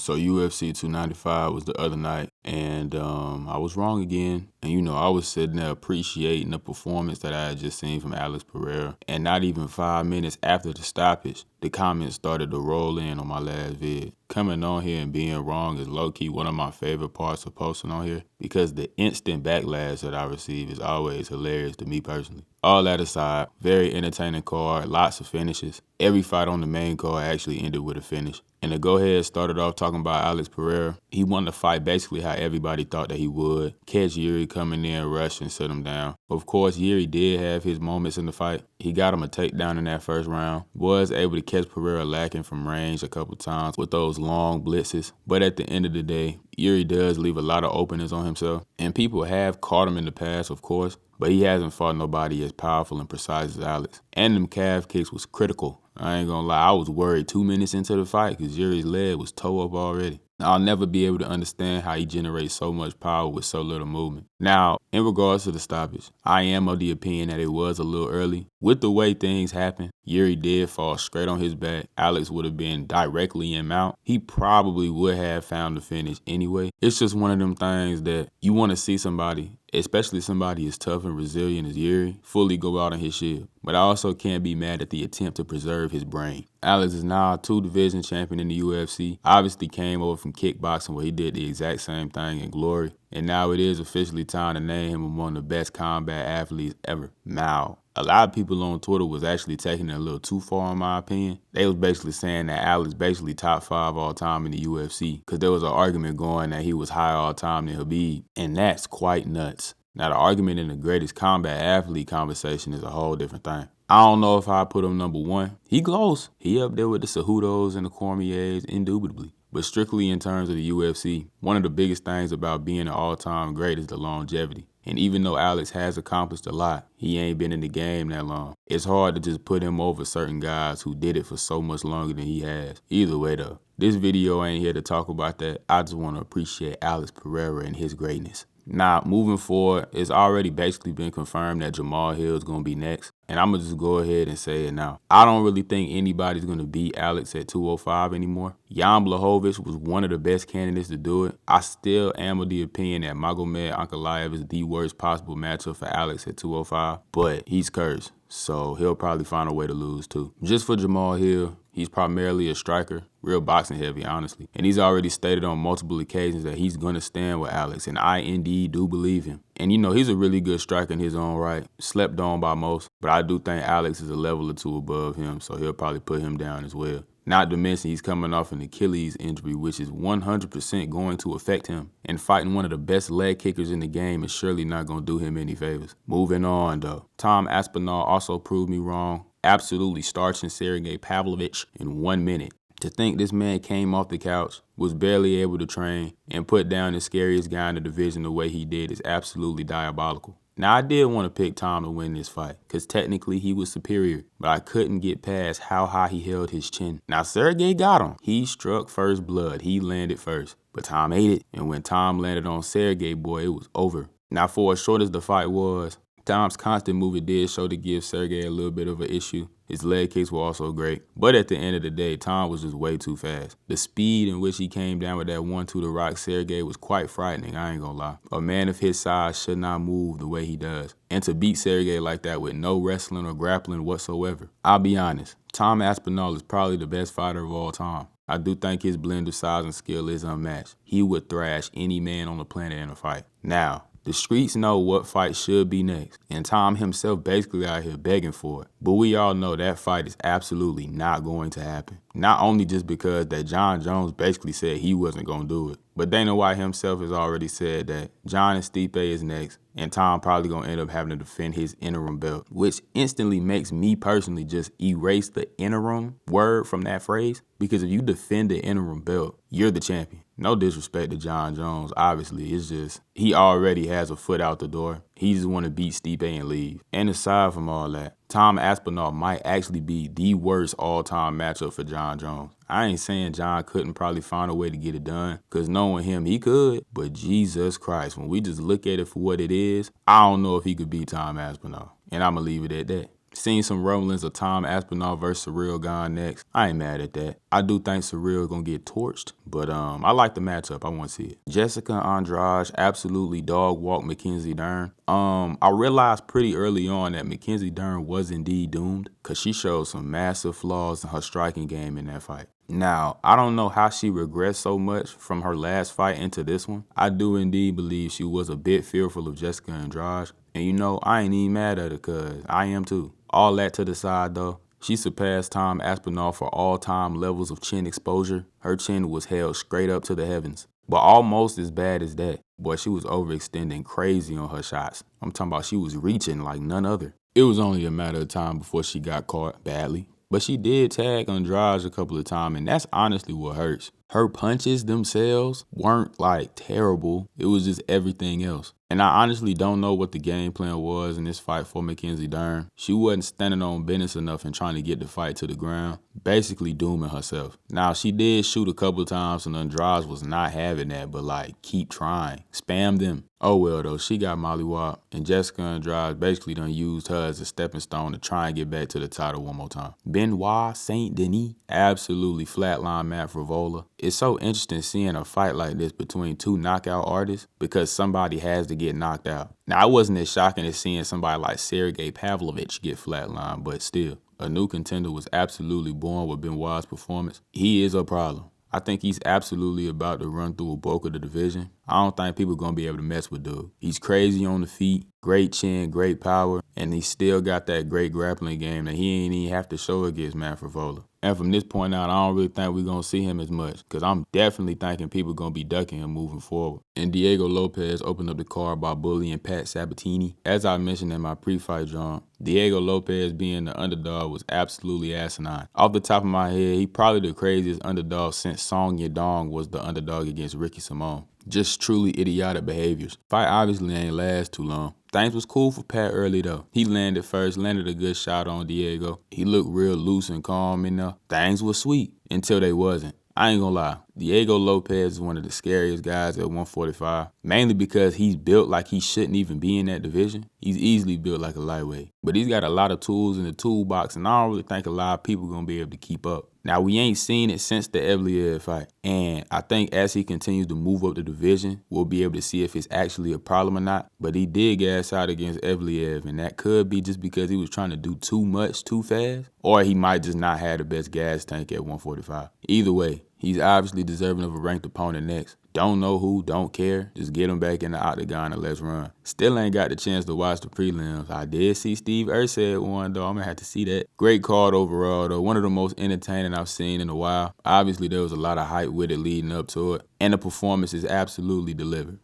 So UFC 295 was the other night, and I was wrong again. And I was sitting there appreciating the performance that I had just seen from Alex Pereira. And not even 5 minutes after the stoppage, the comments started to roll in on my last vid. Coming on here and being wrong is low-key one of my favorite parts of posting on here, because the instant backlash that I receive is always hilarious to me personally. All that aside, very entertaining card, lots of finishes. Every fight on the main card actually ended with a finish. And the go-ahead started off talking about Alex Pereira. He won the fight basically how everybody thought that he would. Catch Yuri coming in, rush, and sit him down. Of course, Yuri did have his moments in the fight. He got him a takedown in that first round. Was able to catch Pereira lacking from range a couple times with those long blitzes. But at the end of the day, Yuri does leave a lot of openings on himself. And people have caught him in the past, of course. But he hasn't fought nobody as powerful and precise as Alex. And them calf kicks was critical. I ain't gonna lie, I was worried 2 minutes into the fight because Yuri's leg was toe up already. I'll never be able to understand how he generates so much power with so little movement. Now, in regards to the stoppage, I am of the opinion that it was a little early. With the way things happened, Yuri did fall straight on his back. Alex would have been directly in mount. He probably would have found the finish anyway. It's just one of them things that you want to see somebody, especially somebody as tough and resilient as Yuri, fully go out on his shield. But I also can't be mad at the attempt to preserve his brain. Alex is now a 2-division champion in the UFC. Obviously came over from kickboxing where he did the exact same thing in Glory. And now it is officially time to name him among the best combat athletes ever. Now, a lot of people on Twitter was actually taking it a little too far in my opinion. They was basically saying that Alex basically top 5 all time in the UFC because there was an argument going that he was higher all time than Khabib. And that's quite nuts. Now, the argument in the greatest combat athlete conversation is a whole different thing. I don't know if I put him number 1. He close. He up there with the Cejudos and the Cormiers, indubitably. But strictly in terms of the UFC, one of the biggest things about being an all-time great is the longevity. And even though Alex has accomplished a lot, he ain't been in the game that long. It's hard to just put him over certain guys who did it for so much longer than he has. Either way though, this video ain't here to talk about that. I just want to appreciate Alex Pereira and his greatness. Now, moving forward, it's already basically been confirmed that Jamal Hill is going to be next. And I'm going to just go ahead and say it now. I don't really think anybody's going to beat Alex at 205 anymore. Jan Blachowicz was one of the best candidates to do it. I still am of the opinion that Magomed Ankalaev is the worst possible matchup for Alex at 205. But he's cursed, so he'll probably find a way to lose too. Just for Jamal Hill, he's primarily a striker, real boxing heavy, honestly. And he's already stated on multiple occasions that he's going to stand with Alex, and I indeed do believe him. And he's a really good striker in his own right, slept on by most, but I do think Alex is a level or two above him, so he'll probably put him down as well. Not to mention he's coming off an Achilles injury, which is 100% going to affect him. And fighting one of the best leg kickers in the game is surely not going to do him any favors. Moving on though, Tom Aspinall also proved me wrong. Absolutely starching Sergey Pavlovich in 1 minute. To think this man came off the couch, was barely able to train, and put down the scariest guy in the division the way he did is absolutely diabolical. Now, I did want to pick Tom to win this fight, because technically he was superior, but I couldn't get past how high he held his chin. Now, Sergey got him. He struck first blood. He landed first, but Tom ate it, and when Tom landed on Sergey, boy, it was over. Now, for as short as the fight was, Tom's constant movement did show to give Sergey a little bit of an issue. His leg kicks were also great. But at the end of the day, Tom was just way too fast. The speed in which he came down with that 1-2 to rock Sergey was quite frightening, I ain't gonna lie. A man of his size should not move the way he does. And to beat Sergey like that with no wrestling or grappling whatsoever. I'll be honest, Tom Aspinall is probably the best fighter of all time. I do think his blend of size and skill is unmatched. He would thrash any man on the planet in a fight. Now, the streets know what fight should be next, and Tom himself basically out here begging for it. But we all know that fight is absolutely not going to happen. Not only just because that John Jones basically said he wasn't going to do it, but Dana White himself has already said that John and Stipe is next, and Tom probably going to end up having to defend his interim belt, which instantly makes me personally just erase the interim word from that phrase, because if you defend the interim belt, you're the champion. No disrespect to John Jones, obviously. It's just he already has a foot out the door. He just want to beat Stipe and leave. And aside from all that, Tom Aspinall might actually be the worst all-time matchup for John Jones. I ain't saying John couldn't probably find a way to get it done, because knowing him, he could. But Jesus Christ, when we just look at it for what it is, I don't know if he could beat Tom Aspinall. And I'm going to leave it at that. Seen some rumblings of Tom Aspinall versus Surreal gone next. I ain't mad at that. I do think Surreal gonna get torched, but I like the matchup. I want to see it. Jessica Andrade absolutely dog walked Mackenzie Dern. I realized pretty early on that Mackenzie Dern was indeed doomed because she showed some massive flaws in her striking game in that fight. Now, I don't know how she regressed so much from her last fight into this one. I do indeed believe she was a bit fearful of Jessica Andrade. And you know, I ain't even mad at her because I am too. All that to the side though, she surpassed Tom Aspinall for all-time levels of chin exposure. Her chin was held straight up to the heavens. But almost as bad as that, boy, she was overextending crazy on her shots. I'm talking about she was reaching like none other. It was only a matter of time before she got caught badly. But she did tag Andrade a couple of times, and that's honestly what hurts. Her punches themselves weren't like terrible. It was just everything else. And I honestly don't know what the game plan was in this fight for Mackenzie Dern. She wasn't standing on business enough and trying to get the fight to the ground, basically dooming herself. Now, she did shoot a couple of times and Andrade was not having that, but like, keep trying. Spam them. Oh well though, she got mollywopped, and Jessica Andrade basically done used her as a stepping stone to try and get back to the title one more time. Benoit Saint Denis absolutely flatlined Matt Frivola. It's so interesting seeing a fight like this between two knockout artists because somebody has to get knocked out. Now, it wasn't as shocking as seeing somebody like Sergey Pavlovich get flatlined, but still, a new contender was absolutely born with Benoit's performance. He is a problem. I think he's absolutely about to run through a bulk of the division. I don't think people are going to be able to mess with dude. He's crazy on the feet, great chin, great power, and he still got that great grappling game that he ain't even have to show against Matt Frivola. And from this point out, I don't really think we're going to see him as much because I'm definitely thinking people are going to be ducking him moving forward. And Diego Lopez opened up the card by bullying Pat Sabatini. As I mentioned in my pre-fight drawing, Diego Lopez being the underdog was absolutely asinine. Off the top of my head, he probably the craziest underdog since Song Yadong was the underdog against Ricky Simon. Just truly idiotic behaviors. Fight obviously ain't last too long. Things was cool for Pat early though. He landed a good shot on Diego. He looked real loose and calm in there. Things was sweet until they wasn't. I ain't gonna lie, Diego Lopez is one of the scariest guys at 145, mainly because he's built like he shouldn't even be in that division. He's easily built like a lightweight, but he's got a lot of tools in the toolbox, and I don't really think a lot of people are gonna be able to keep up. Now, we ain't seen it since the Evliev fight, and I think as he continues to move up the division, we'll be able to see if it's actually a problem or not, but he did gas out against Evliev, and that could be just because he was trying to do too much too fast, or he might just not have the best gas tank at 145. Either way, he's obviously deserving of a ranked opponent next. Don't know who, don't care. Just get him back in the octagon and let's run. Still ain't got the chance to watch the prelims. I did see Steve Erceg one though. I'm gonna have to see that. Great card overall though. One of the most entertaining I've seen in a while. Obviously there was a lot of hype with it leading up to it. And the performance is absolutely delivered.